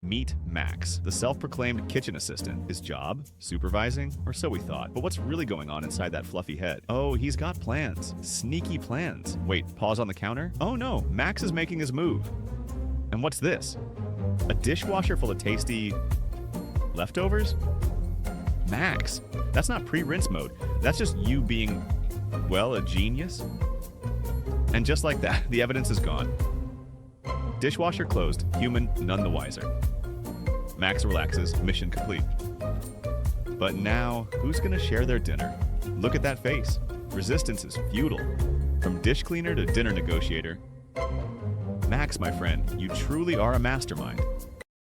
Meet Max, the self-proclaimed kitchen assistant. His job? Supervising? Or so we thought. But what's really going on inside that fluffy head? Oh, he's got plans. Sneaky plans. Wait, pause on the counter? Oh no, Max is making his move. And what's this? A dishwasher full of tasty... leftovers? Max, that's not pre-rinse mode. That's just you being, well, a genius. And just like that, the evidence is gone. Dishwasher closed, human none the wiser. Max relaxes, mission complete. But now, who's gonna share their dinner? Look at that face. Resistance is futile. From dish cleaner to dinner negotiator. Max, my friend, you truly are a mastermind.